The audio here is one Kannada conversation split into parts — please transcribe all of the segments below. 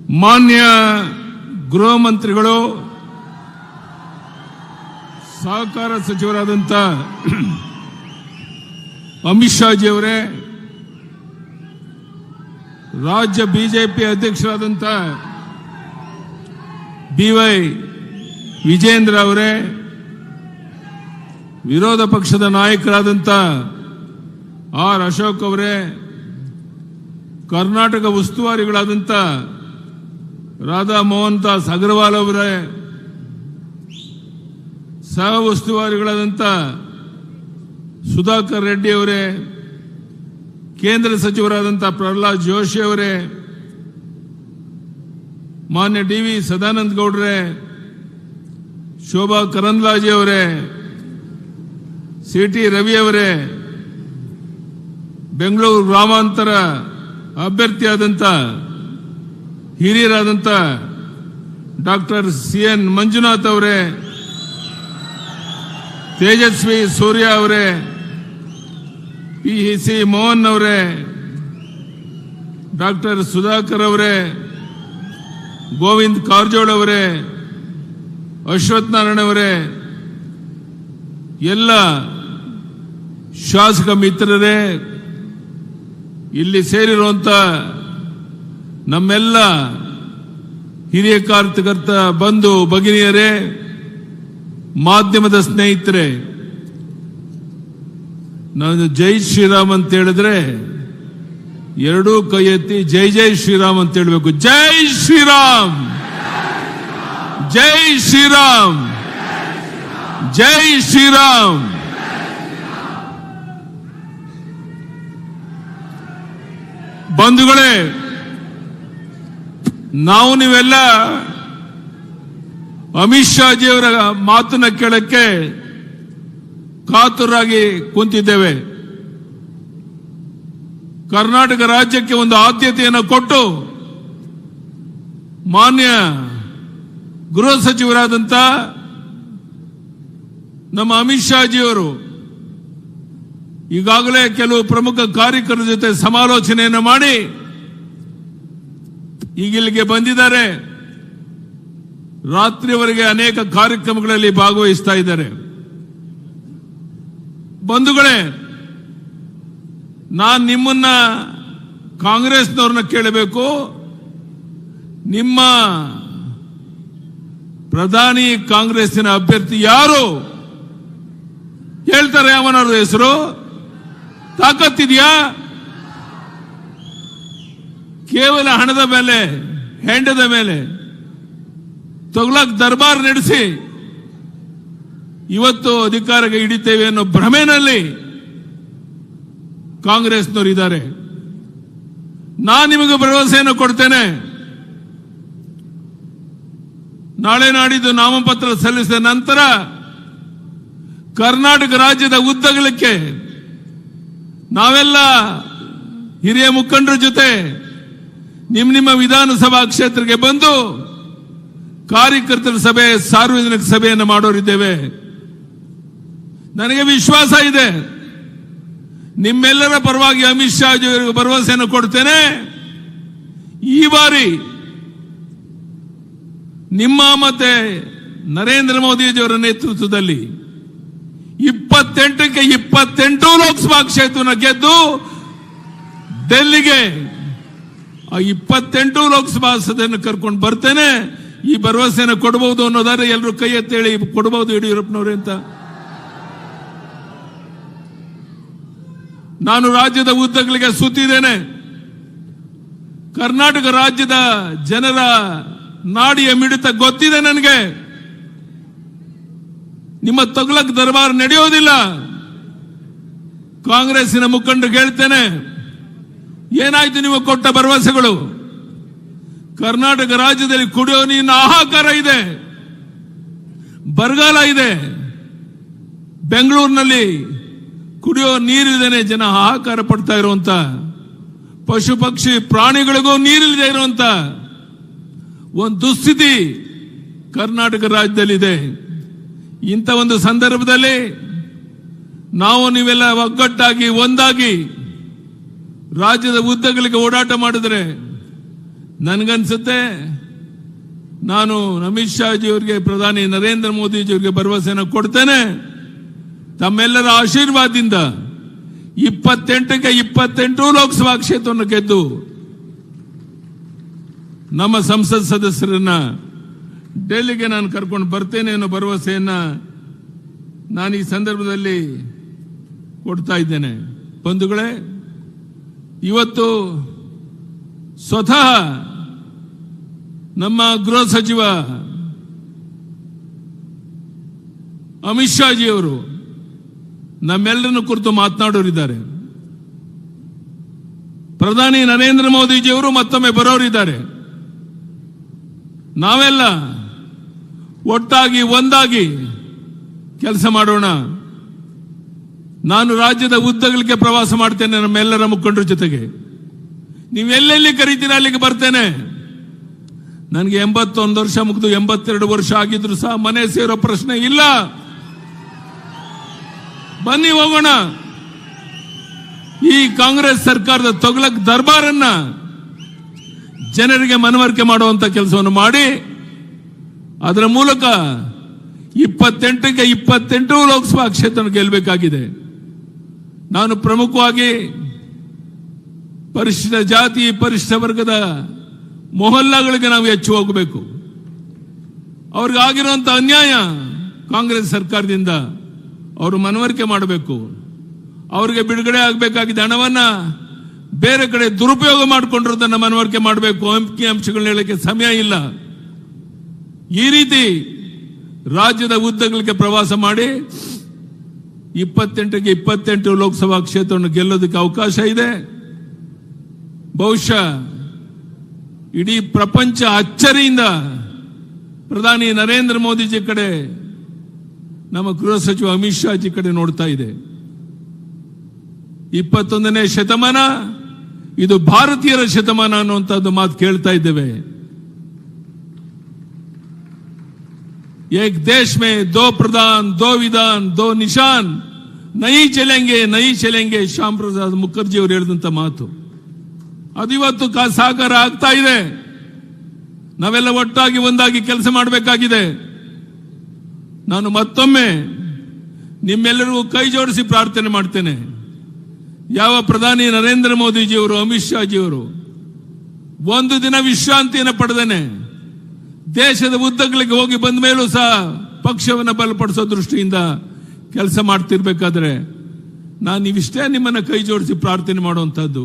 ಮಾನ್ಯ ಗೃಹ ಮಂತ್ರಿಗಳು, ಸಹಕಾರ ಸಚಿವರಾದಂಥ ಅಮಿತ್ ಶಾ ಜಿ ಅವರೇ, ರಾಜ್ಯ ಬಿಜೆಪಿ ಅಧ್ಯಕ್ಷರಾದಂಥ BY ವಿಜೇಂದ್ರ ಅವರೇ, ವಿರೋಧ ಪಕ್ಷದ ನಾಯಕರಾದಂಥ R ಅಶೋಕ್ ಅವರೇ, ಕರ್ನಾಟಕ ಉಸ್ತುವಾರಿಗಳಾದಂಥ ರಾಧಾ ಮೋಹನ್ ದಾಸ್ ಅಗರ್ವಾಲ್ ಅವರೇ, ಸಹ ಉಸ್ತುವಾರಿಗಳಾದಂಥ ಸುಧಾಕರ್ ರೆಡ್ಡಿ ಅವರೇ, ಕೇಂದ್ರ ಸಚಿವರಾದಂಥ ಪ್ರಹ್ಲಾದ್ ಜೋಶಿ ಅವರೇ, ಮಾನ್ಯ DV ಸದಾನಂದ ಗೌಡ್ರೆ, ಶೋಭಾ ಕರಂದ್ಲಾಜೆ ಅವರೇ, CT ರವಿ ಅವರೇ, ಬೆಂಗಳೂರು ಗ್ರಾಮಾಂತರ ಅಭ್ಯರ್ಥಿಯಾದಂಥ ಹಿರಿಯರಾದಂಥ ಡಾಕ್ಟರ್ CN ಮಂಜುನಾಥ್ ಅವರೇ, ತೇಜಸ್ವಿ ಸೂರ್ಯ ಅವರೇ, PEC ಮೋಹನ್ ಅವರೇ, ಡಾಕ್ಟರ್ ಸುಧಾಕರ್ ಅವರೇ, ಗೋವಿಂದ್ ಕಾರಜೋಳ ಅವರೇ, ಅಶ್ವಥ್ ನಾರಾಯಣ ಅವರೇ, ಎಲ್ಲ ಶಾಸಕ ಮಿತ್ರರೇ, ಇಲ್ಲಿ ಸೇರಿರುವಂತ ನಮ್ಮೆಲ್ಲ ಹಿರಿಯ ಕಾರ್ಯಕರ್ತ ಬಂಧು ಭಗಿನಿಯರೇ, ಮಾಧ್ಯಮದ ಸ್ನೇಹಿತರೆ, ನಾನು ಜೈ ಶ್ರೀರಾಮ್ ಅಂತ ಹೇಳಿದ್ರೆ ಎರಡೂ ಕೈ ಎತ್ತಿ ಜೈ ಜೈ ಶ್ರೀರಾಮ್ ಅಂತ ಹೇಳಬೇಕು. ಜೈ ಶ್ರೀರಾಮ್, ಜೈ ಶ್ರೀರಾಮ್, ಜೈ ಶ್ರೀರಾಮ್. ಬಂಧುಗಳೇ, ನಾವು ನೀವೆಲ್ಲ ಅಮಿತ್ ಶಾ ಜಿಯವರ ಮಾತನ್ನ ಕೇಳಕ್ಕೆ ಕಾತುರಾಗಿ ಕುಂತಿದ್ದೇವೆ. ಕರ್ನಾಟಕ ರಾಜ್ಯಕ್ಕೆ ಒಂದು ಆದ್ಯತೆಯನ್ನು ಕೊಟ್ಟು ಮಾನ್ಯ ಗೃಹ ಸಚಿವರಾದಂಥ ನಮ್ಮ ಅಮಿತ್ ಶಾ ಜಿಯವರು ಈಗಾಗಲೇ ಕೆಲವು ಪ್ರಮುಖ ಕಾರ್ಯಕರ್ತರ ಜೊತೆ ಸಮಾಲೋಚನೆಯನ್ನು ಮಾಡಿ ಈಗ ಇಲ್ಲಿಗೆ ಬಂದಿದ್ದಾರೆ. ರಾತ್ರಿವರೆಗೆ ಅನೇಕ ಕಾರ್ಯಕ್ರಮಗಳಲ್ಲಿ ಭಾಗವಹಿಸ್ತಾ ಇದ್ದಾರೆ. ಬಂಧುಗಳೇ, ನಾನು ನಿಮ್ಮನ್ನ ಕಾಂಗ್ರೆಸ್ನವ್ರನ್ನ ಕೇಳಬೇಕು, ನಿಮ್ಮ ಪ್ರಧಾನಿ ಕಾಂಗ್ರೆಸ್ಸಿನ ಅಭ್ಯರ್ಥಿ ಯಾರು ಹೇಳ್ತಾರೆ? ಅವನವ್ರ ಹೆಸರು ತಾಕತ್ತಿದೆಯಾ? ಕೇವಲ ಹಣದ ಮೇಲೆ, ಹೆಂಡದ ಮೇಲೆ ತೊಗಲಕ್ ದರ್ಬಾರ್ ನಡೆಸಿ ಇವತ್ತು ಅಧಿಕಾರಕ್ಕೆ ಹಿಡಿತೇವೆ ಅನ್ನೋ ಭ್ರಮೆನಲ್ಲಿ ಕಾಂಗ್ರೆಸ್ನವರು ಇದ್ದಾರೆ. ನಾನು ನಿಮಗೆ ಭರವಸೆಯನ್ನು ಕೊಡ್ತೇನೆ, ನಾಳೆ ನಾಡಿದ್ದು ನಾಮಪತ್ರ ಸಲ್ಲಿಸಿದ ನಂತರ ಕರ್ನಾಟಕ ರಾಜ್ಯದ ಉದ್ದಗಲಕ್ಕೆ ನಾವೆಲ್ಲ ಹಿರಿಯ ಮುಖಂಡರ ಜೊತೆ ನಿಮ್ಮ ವಿಧಾನಸಭಾ ಕ್ಷೇತ್ರಕ್ಕೆ ಬಂದು ಕಾರ್ಯಕರ್ತರ ಸಭೆ, ಸಾರ್ವಜನಿಕ ಸಭೆಯನ್ನು ಮಾಡೋರಿದ್ದೇವೆ. ನನಗೆ ವಿಶ್ವಾಸ ಇದೆ, ನಿಮ್ಮೆಲ್ಲರ ಪರವಾಗಿ ಅಮಿತ್ ಶಾ ಅವರಿಗೆ ಭರವಸೆಯನ್ನು ಕೊಡ್ತೇನೆ. ಈ ಬಾರಿ ನಿಮ್ಮ ಮತ್ತೆ ನರೇಂದ್ರ ಮೋದಿಜಿಯವರ ನೇತೃತ್ವದಲ್ಲಿ 28ಕ್ಕೆ 28 ಲೋಕಸಭಾ ಕ್ಷೇತ್ರವನ್ನು ಗೆದ್ದು ಡೆಲ್ಲಿಗೆ ಆ 28 ಲೋಕಸಭಾ ಸದಸ್ಯರನ್ನು ಕರ್ಕೊಂಡು ಬರ್ತೇನೆ. ಈ ಭರವಸೆಯನ್ನು ಕೊಡಬಹುದು ಅನ್ನೋದಾದ್ರೆ ಎಲ್ಲರೂ ಕೈ ಎತ್ತೇಳಿ ಕೊಡಬಹುದು ಯಡಿಯೂರಪ್ಪನವರೇ ಅಂತ. ನಾನು ರಾಜ್ಯದ ಉದ್ದಗಲಿಗೆ ಸುತ್ತಿದ್ದೇನೆ. ಕರ್ನಾಟಕ ರಾಜ್ಯದ ಜನರ ನಾಡಿಯ ಮಿಡಿತ ಗೊತ್ತಿದೆ ನನಗೆ. ನಿಮ್ಮ ತೊಗಲಕ್ ದರ್ಬಾರ್ ನಡೆಯೋದಿಲ್ಲ. ಕಾಂಗ್ರೆಸ್ಸಿನ ಮುಖಂಡರಿಗೆ ಹೇಳ್ತೇನೆ, ಏನಾಯ್ತು ನೀವು ಕೊಟ್ಟ ಭರವಸೆಗಳು? ಕರ್ನಾಟಕ ರಾಜ್ಯದಲ್ಲಿ ಕುಡಿಯೋ ನೀರಿನ ಹಾಹಾಕಾರ ಇದೆ, ಬರಗಾಲ ಇದೆ. ಬೆಂಗಳೂರಿನಲ್ಲಿ ಕುಡಿಯೋ ನೀರಿಲ್ಲದೇನೆ ಜನ ಹಾಹಾಕಾರ ಪಡ್ತಾ ಇರುವಂತ, ಪಶು ಪಕ್ಷಿ ಪ್ರಾಣಿಗಳಿಗೂ ನೀರಿಲ್ಲದೆ ಇರುವಂತ ಒಂದು ದುಸ್ಥಿತಿ ಕರ್ನಾಟಕ ರಾಜ್ಯದಲ್ಲಿದೆ. ಇಂಥ ಒಂದು ಸಂದರ್ಭದಲ್ಲಿ ನಾವು ನೀವೆಲ್ಲ ಒಗ್ಗಟ್ಟಾಗಿ ಒಂದಾಗಿ ರಾಜ್ಯದ ಉದ್ದಗಲಿಗೆ ಓಡಾಟ ಮಾಡಿದರೆ ನನಗನ್ಸುತ್ತೆ ನಾನು ಅಮಿತ್ ಶಾಜಿಯವರಿಗೆ, ಪ್ರಧಾನಿ ನರೇಂದ್ರ ಮೋದಿಜಿಯವರಿಗೆ ಭರವಸೆಯನ್ನು ಕೊಡ್ತೇನೆ. ತಮ್ಮೆಲ್ಲರ ಆಶೀರ್ವಾದದಿಂದ 28ಕ್ಕೆ 28 ಲೋಕಸಭಾ ಕ್ಷೇತ್ರವನ್ನು ಗೆದ್ದು ನಮ್ಮ ಸಂಸತ್ ಸದಸ್ಯರನ್ನ ಡೆಲ್ಲಿಗೆ ನಾನು ಕರ್ಕೊಂಡು ಬರ್ತೇನೆ ಅನ್ನೋ ಭರವಸೆಯನ್ನ ನಾನು ಈ ಸಂದರ್ಭದಲ್ಲಿ ಕೊಡ್ತಾ ಇದ್ದೇನೆ. ಬಂಧುಗಳೇ, ಇವತ್ತು ಸ್ವತಃ ನಮ್ಮ ಗೃಹ ಸಚಿವ ಅಮಿತ್ ಶಾಜಿಯವರು ನಮ್ಮೆಲ್ಲರನ್ನು ಕುರಿತು ಮಾತನಾಡೋರಿದ್ದಾರೆ. ಪ್ರಧಾನಿ ನರೇಂದ್ರ ಮೋದಿಜಿಯವರು ಮತ್ತೊಮ್ಮೆ ಬರೋರಿದ್ದಾರೆ. ನಾವೆಲ್ಲ ಒಟ್ಟಾಗಿ ಒಂದಾಗಿ ಕೆಲಸ ಮಾಡೋಣ. ನಾನು ರಾಜ್ಯದ ಉದ್ದಗಲಿಕ್ಕೆ ಪ್ರವಾಸ ಮಾಡ್ತೇನೆ ನಮ್ಮೆಲ್ಲರ ಮುಖಂಡರ ಜೊತೆಗೆ. ನೀವೆಲ್ಲೆಲ್ಲಿ ಕರೀತೀರ ಅಲ್ಲಿಗೆ ಬರ್ತೇನೆ. ನನಗೆ 81 ವರ್ಷ ಮುಗಿದು 82 ವರ್ಷ ಆಗಿದ್ರು ಸಹ ಮನೆ ಸೇರೋ ಪ್ರಶ್ನೆ ಇಲ್ಲ. ಬನ್ನಿ ಹೋಗೋಣ. ಈ ಕಾಂಗ್ರೆಸ್ ಸರ್ಕಾರದ ತೊಗಲಕ್ ದರ್ಬಾರನ್ನ ಜನರಿಗೆ ಮನವರಿಕೆ ಮಾಡುವಂತ ಕೆಲಸವನ್ನು ಮಾಡಿ ಅದರ ಮೂಲಕ 28ಕ್ಕೆ 28 ಲೋಕಸಭಾ ಕ್ಷೇತ್ರ ಗೆಲ್ಲಬೇಕಾಗಿದೆ. ನಾನು ಪ್ರಮುಖವಾಗಿ ಪರಿಶಿಷ್ಟ ಜಾತಿ, ಪರಿಶಿಷ್ಟ ವರ್ಗದ ಮೊಹಲ್ಲಾಗಳಿಗೆ ನಾವು ಹೆಚ್ಚು ಹೋಗಬೇಕು. ಅವ್ರಿಗಾಗಿರುವಂತ ಅನ್ಯಾಯ ಕಾಂಗ್ರೆಸ್ ಸರ್ಕಾರದಿಂದ ಅವರು ಮನವರಿಕೆ ಮಾಡಬೇಕು. ಅವರಿಗೆ ಬಿಡುಗಡೆ ಆಗಬೇಕಾಗಿದ್ದ ಹಣವನ್ನ ಬೇರೆ ಕಡೆ ದುರುಪಯೋಗ ಮಾಡಿಕೊಂಡಿರೋದನ್ನ ಮನವರಿಕೆ ಮಾಡಬೇಕು. ಅಂಕಿಅಂಶಗಳನ್ನ ಹೇಳಕ್ಕೆ ಸಮಯ ಇಲ್ಲ. ಈ ರೀತಿ ರಾಜ್ಯದ ಉದ್ದಗಲಿಕ್ಕೆ ಪ್ರವಾಸ ಮಾಡಿ 28ಕ್ಕೆ 28 ಲೋಕಸಭಾ ಕ್ಷೇತ್ರವನ್ನು ಗೆಲ್ಲೋದಕ್ಕೆ ಅವಕಾಶ ಇದೆ. ಬಹುಶಃ ಇಡೀ ಪ್ರಪಂಚ ಅಚ್ಚರಿಯಿಂದ ಪ್ರಧಾನಿ ನರೇಂದ್ರ ಮೋದಿಜಿ ಕಡೆ, ನಮ್ಮ ಗೃಹ ಸಚಿವ ಅಮಿತ್ ಶಾಜಿ ಕಡೆ ನೋಡ್ತಾ ಇದೆ. 21ನೇ ಶತಮಾನ ಇದು ಭಾರತೀಯರ ಶತಮಾನ ಅನ್ನುವಂಥದ್ದು ಮಾತು ಕೇಳ್ತಾ ಇದ್ದೇವೆ. एक देश में 2 प्रधान, 2 विधान, 2 निशान नहीं चलेंगे ಶ್ಯಾಮ್ ಪ್ರಸಾದ್ ಮುಖರ್ಜಿ ಅವರು ಹೇಳಿದಂತ ಮಾತು ಅದು ಇವತ್ತು ಸಾಕಾರ ಆಗ್ತಾ ಇದೆ. ನಾವೆಲ್ಲ ಒಟ್ಟಾಗಿ ಒಂದಾಗಿ ಕೆಲಸ ಮಾಡಬೇಕಾಗಿದೆ. ನಾನು ಮತ್ತೊಮ್ಮೆ ನಿಮ್ಮೆಲ್ಲರಿಗೂ ಕೈ ಜೋಡಿಸಿ ಪ್ರಾರ್ಥನೆ ಮಾಡ್ತೇನೆ. ಯಾವ ಪ್ರಧಾನಿ ನರೇಂದ್ರ ಮೋದಿಜಿಯವರು, ಅಮಿತ್ ಶಾಜಿಯವರು ಒಂದು ದಿನ ವಿಶ್ರಾಂತಿಯನ್ನು ಪಡೆದೇನೆ ದೇಶದ ಉದ್ದಗಲಿಗೆ ಹೋಗಿ ಬಂದ ಮೇಲೂ ಸಹ ಪಕ್ಷವನ್ನು ಬಲಪಡಿಸೋ ದೃಷ್ಟಿಯಿಂದ ಕೆಲಸ ಮಾಡ್ತಿರ್ಬೇಕಾದ್ರೆ ನಾನು ಇವಿಷ್ಟೇ ನಿಮ್ಮನ್ನ ಕೈ ಜೋಡಿಸಿ ಪ್ರಾರ್ಥನೆ ಮಾಡುವಂತಹದ್ದು.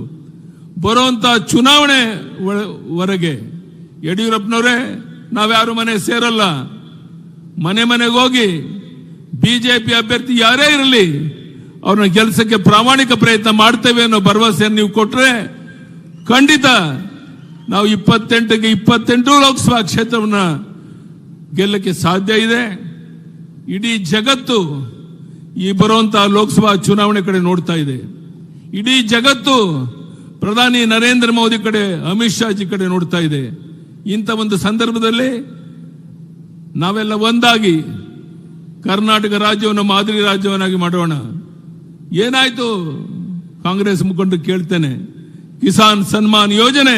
ಬರುವಂತ ಚುನಾವಣೆ ವರೆಗೆ ಯಡಿಯೂರಪ್ಪನವರೇ, ನಾವ್ಯಾರು ಮನೆ ಸೇರಲ್ಲ. ಮನೆ ಮನೆಗೆ ಹೋಗಿ ಬಿಜೆಪಿ ಅಭ್ಯರ್ಥಿ ಯಾರೇ ಇರಲಿ ಅವ್ರನ್ನ ಗೆಲ್ಸಕ್ಕೆ ಪ್ರಾಮಾಣಿಕ ಪ್ರಯತ್ನ ಮಾಡ್ತೇವೆ ಅನ್ನೋ ಭರವಸೆಯನ್ನು ನೀವು ಕೊಟ್ರೆ ಖಂಡಿತ ನಾವು 28ಕ್ಕೆ 28 ಲೋಕಸಭಾ ಕ್ಷೇತ್ರವನ್ನ ಗೆಲ್ಲಕ್ಕೆ ಸಾಧ್ಯ ಇದೆ. ಇಡೀ ಜಗತ್ತು ಈ ಬರುವಂತಹ ಲೋಕಸಭಾ ಚುನಾವಣೆ ಕಡೆ ನೋಡ್ತಾ ಇದೆ. ಇಡೀ ಜಗತ್ತು ಪ್ರಧಾನಿ ನರೇಂದ್ರ ಮೋದಿ ಕಡೆ, ಅಮಿತ್ ಶಾಜಿ ಕಡೆ ನೋಡ್ತಾ ಇದೆ. ಇಂಥ ಒಂದು ಸಂದರ್ಭದಲ್ಲಿ ನಾವೆಲ್ಲ ಒಂದಾಗಿ ಕರ್ನಾಟಕ ರಾಜ್ಯವನ್ನು ಮಾದರಿ ರಾಜ್ಯವನ್ನಾಗಿ ಮಾಡೋಣ. ಏನಾಯ್ತು ಕಾಂಗ್ರೆಸ್ ಮುಖಂಡರು ಕೇಳ್ತೇನೆ, ಕಿಸಾನ್ ಸನ್ಮಾನ್ ಯೋಜನೆ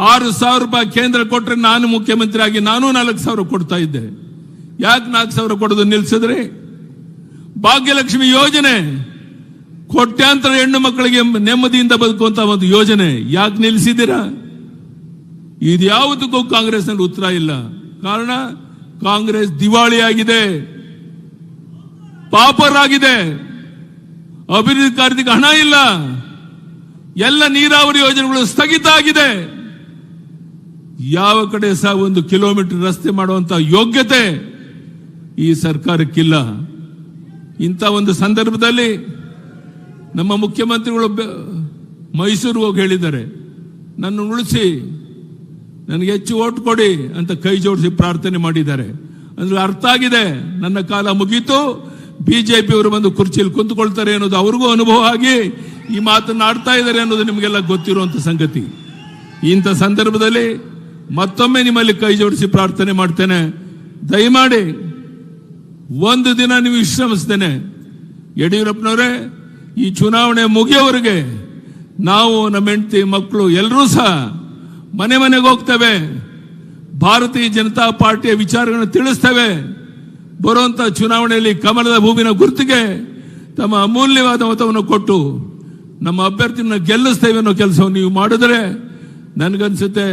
6,000 ರೂಪಾಯಿ ಕೇಂದ್ರ ಕೊಟ್ರೆ ನಾನು ಮುಖ್ಯಮಂತ್ರಿ ಆಗಿ ನಾನು 4,000 ಕೊಡ್ತಾ ಇದ್ದೆ. ಯಾಕೆ 4,000 ಕೊಡೋದು ನಿಲ್ಸಿದ್ರಿ? ಭಾಗ್ಯಲಕ್ಷ್ಮಿ ಯೋಜನೆ ಕೋಟ್ಯಾಂತರ ಹೆಣ್ಣು ಮಕ್ಕಳಿಗೆ ನೆಮ್ಮದಿಯಿಂದ ಬದುಕುವಂತ ಒಂದು ಯೋಜನೆ ಯಾಕೆ ನಿಲ್ಲಿಸಿದ್ದೀರಾ? ಇದ್ಯಾವುದಕ್ಕೂ ಕಾಂಗ್ರೆಸ್ನಲ್ಲಿ ಉತ್ತರ ಇಲ್ಲ. ಕಾರಣ ಕಾಂಗ್ರೆಸ್ ದಿವಾಳಿಯಾಗಿದೆ, ಪಾಪರಾಗಿದೆ, ಅಭಿವೃದ್ಧಿ ಕಾರ್ಯಕ್ಕೆ ಹಣ ಇಲ್ಲ, ಎಲ್ಲ ನೀರಾವರಿ ಯೋಜನೆಗಳು ಸ್ಥಗಿತ ಆಗಿದೆ. ಯಾವ ಕಡೆ ಸಹ 1 ಕಿಲೋಮೀಟರ್ ರಸ್ತೆ ಮಾಡುವಂತ ಯೋಗ್ಯತೆ ಈ ಸರ್ಕಾರಕ್ಕಿಲ್ಲ. ಇಂಥ ಒಂದು ಸಂದರ್ಭದಲ್ಲಿ ನಮ್ಮ ಮುಖ್ಯಮಂತ್ರಿಗಳು ಮೈಸೂರಿಗೆ ಹೋಗಿ ಹೇಳಿದ್ದಾರೆ, ನನ್ನ ಉಳಿಸಿ ನನಗೆ ಹೆಚ್ಚು ಓಟ್ ಕೊಡಿ ಅಂತ ಕೈ ಜೋಡಿಸಿ ಪ್ರಾರ್ಥನೆ ಮಾಡಿದ್ದಾರೆ. ಅಂದ್ರೆ ಅರ್ಥ ಆಗಿದೆ, ನನ್ನ ಕಾಲ ಮುಗೀತು, ಬಿಜೆಪಿ ಅವರು ಬಂದು ಕುರ್ಚಿಯಲ್ಲಿ ಕುಂತ್ಕೊಳ್ತಾರೆ ಅನ್ನೋದು ಅವ್ರಿಗೂ ಅನುಭವ ಆಗಿ ಈ ಮಾತನ್ನು ಆಡ್ತಾ ಇದ್ದಾರೆ ಅನ್ನೋದು ನಿಮಗೆಲ್ಲ ಗೊತ್ತಿರುವಂತ ಸಂಗತಿ. ಇಂಥ ಸಂದರ್ಭದಲ್ಲಿ ಮತ್ತೊಮ್ಮೆ ನಿಮ್ಮಲ್ಲಿ ಕೈ ಜೋಡಿಸಿ ಪ್ರಾರ್ಥನೆ ಮಾಡ್ತೇನೆ, ದಯಮಾಡಿ ಒಂದು ದಿನ ನೀವು ವಿಶ್ರಮಿಸ್ತೇನೆ. ಯಡಿಯೂರಪ್ಪನವರೇ, ಈ ಚುನಾವಣೆ ಮುಗಿಯೋವರೆಗೆ ನಾವು, ನಮ್ಮ ಹೆಂಡತಿ, ಮಕ್ಕಳು ಎಲ್ಲರೂ ಸಹ ಮನೆ ಮನೆಗೆ ಹೋಗ್ತೇವೆ, ಭಾರತೀಯ ಜನತಾ ಪಾರ್ಟಿಯ ವಿಚಾರಗಳನ್ನು ತಿಳಿಸ್ತೇವೆ. ಬರುವಂತ ಚುನಾವಣೆಯಲ್ಲಿ ಕಮಲದ ಹೂವಿನ ಗುರುತಿಗೆ ತಮ್ಮ ಅಮೂಲ್ಯವಾದ ಮತವನ್ನು ಕೊಟ್ಟು ನಮ್ಮ ಅಭ್ಯರ್ಥಿನ ಗೆಲ್ಲಿಸ್ತೇವೆ ಅನ್ನೋ ಕೆಲಸವನ್ನು ನೀವು ಮಾಡಿದ್ರೆ ನನಗನ್ಸುತ್ತೆ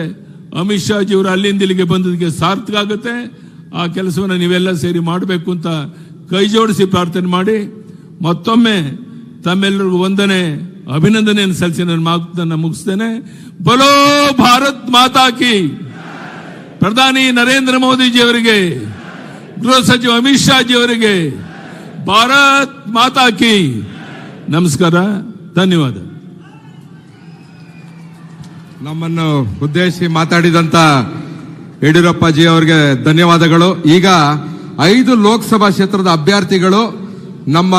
ಅಮಿತ್ ಶಾ ಜಿಯವರು ಅಲ್ಲಿಂದ ಇಲ್ಲಿಗೆ ಬಂದದಕ್ಕೆ ಸಾರ್ಥಕ ಆಗುತ್ತೆ. ಆ ಕೆಲಸವನ್ನು ನೀವೆಲ್ಲ ಸೇರಿ ಮಾಡಬೇಕು ಅಂತ ಕೈ ಜೋಡಿಸಿ ಪ್ರಾರ್ಥನೆ ಮಾಡಿ ಮತ್ತೊಮ್ಮೆ ತಮ್ಮೆಲ್ಲರಿಗೂ ವಂದನೆ, ಅಭಿನಂದನೆಯನ್ನು ಸಲ್ಲಿಸಿ ನನ್ನ ಮಾತನ್ನು ಮುಗಿಸ್ತೇನೆ. ಬಲೋ ಭಾರತ್ ಮಾತಾ ಕಿ. ಪ್ರಧಾನಿ ನರೇಂದ್ರ ಮೋದಿಜಿಯವರಿಗೆ, ಗೃಹ ಸಚಿವ ಅಮಿತ್ ಶಾ ಜಿಯವರಿಗೆ ಭಾರತ್ ಮಾತಾ ಕಿ. ನಮಸ್ಕಾರ, ಧನ್ಯವಾದ. ನಮ್ಮನ್ನು ಉದ್ದೇಶಿಸಿ ಮಾತಾಡಿದಂತ ಯಡಿಯೂರಪ್ಪಾಜಿ ಅವರಿಗೆ ಧನ್ಯವಾದಗಳು. ಈಗ 5 ಲೋಕಸಭಾ ಕ್ಷೇತ್ರದ ಅಭ್ಯರ್ಥಿಗಳು ನಮ್ಮ